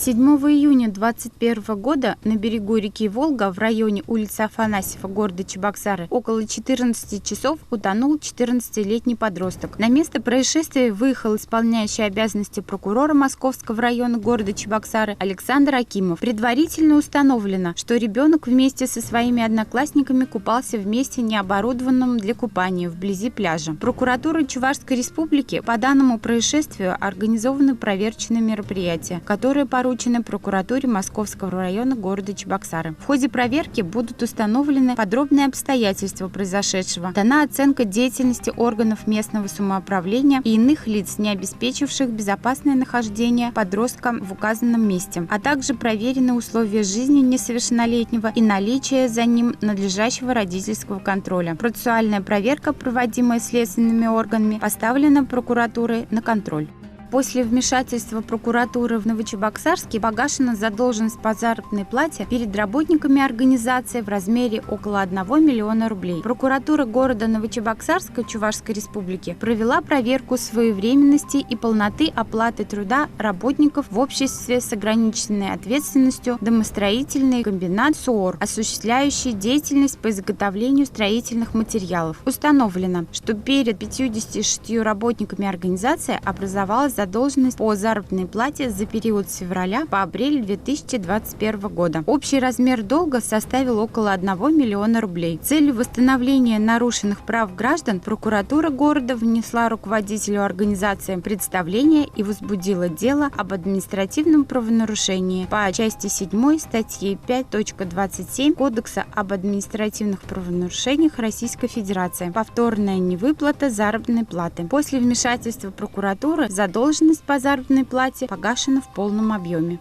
7 июня 2021 года на берегу реки Волга в районе улицы Афанасьева города Чебоксары около 14 часов утонул 14-летний подросток. На место происшествия выехал исполняющий обязанности прокурора Московского района города Чебоксары Александр Акимов. Предварительно установлено, что ребенок вместе со своими одноклассниками купался в месте, необорудованном для купания, вблизи пляжа. Прокуратура Чувашской республики по данному происшествию организованы проверочные мероприятия, которые поручены прокуратуре Московского района города Чебоксары. В ходе проверки будут установлены подробные обстоятельства произошедшего, дана оценка деятельности органов местного самоуправления и иных лиц, не обеспечивших безопасное нахождение подростка в указанном месте, а также проверены условия жизни несовершеннолетнего и наличие за ним надлежащего родительского контроля. Процессуальная проверка, проводимая следственными органами, поставлена прокуратурой на контроль. После вмешательства прокуратуры в Новочебоксарске погашена задолженность по заработной плате перед работниками организации в размере около 1 миллиона рублей. Прокуратура города Новочебоксарска Чувашской республики провела проверку своевременности и полноты оплаты труда работников в обществе с ограниченной ответственностью «Домостроительный комбинат СУОР», осуществляющий деятельность по изготовлению строительных материалов. Установлено, что перед 56 работниками организации образовалась задолженность по заработной плате за период с февраля по апрель 2021 года. Общий размер долга составил около 1 миллиона рублей. С целью восстановления нарушенных прав граждан прокуратура города внесла руководителю организации представление и возбудила дело об административном правонарушении по части 7 статьи 5.27 Кодекса об административных правонарушениях Российской Федерации. Повторная невыплата заработной платы. После вмешательства прокуратуры задолженность по заработной плате погашена в полном объеме.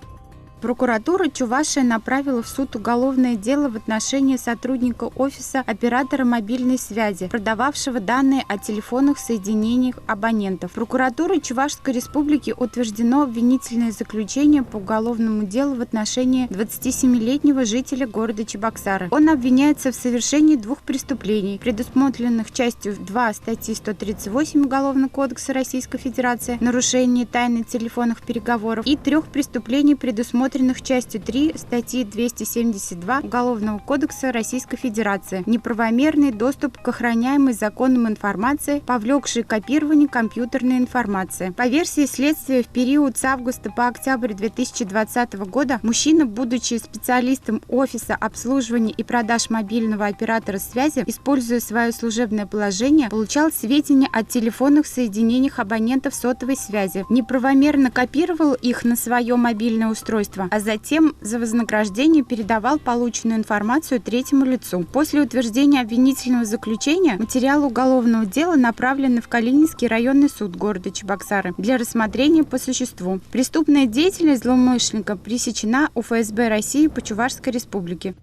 Прокуратура Чувашии направила в суд уголовное дело в отношении сотрудника офиса оператора мобильной связи, продававшего данные о телефонных соединениях абонентов. Прокуратурой Чувашской республики утверждено обвинительное заключение по уголовному делу в отношении 27-летнего жителя города Чебоксары. Он обвиняется в совершении 2 преступлений, предусмотренных частью 2 статьи 138 Уголовного кодекса Российской Федерации «Нарушение тайны телефонных переговоров» и 3 преступлений, предусмотренных частью 3 статьи 272 Уголовного кодекса Российской Федерации «Неправомерный доступ к охраняемой законом информации, повлекшей копирование компьютерной информации». По версии следствия, в период с августа по октябрь 2020 года мужчина, будучи специалистом офиса обслуживания и продаж мобильного оператора связи, используя свое служебное положение, получал сведения о телефонных соединениях абонентов сотовой связи, неправомерно копировал их на свое мобильное устройство, а затем за вознаграждение передавал полученную информацию третьему лицу. После утверждения обвинительного заключения материалы уголовного дела направлены в Калининский районный суд города Чебоксары для рассмотрения по существу. Преступная деятельность злоумышленника пресечена УФСБ России по Чувашской республике.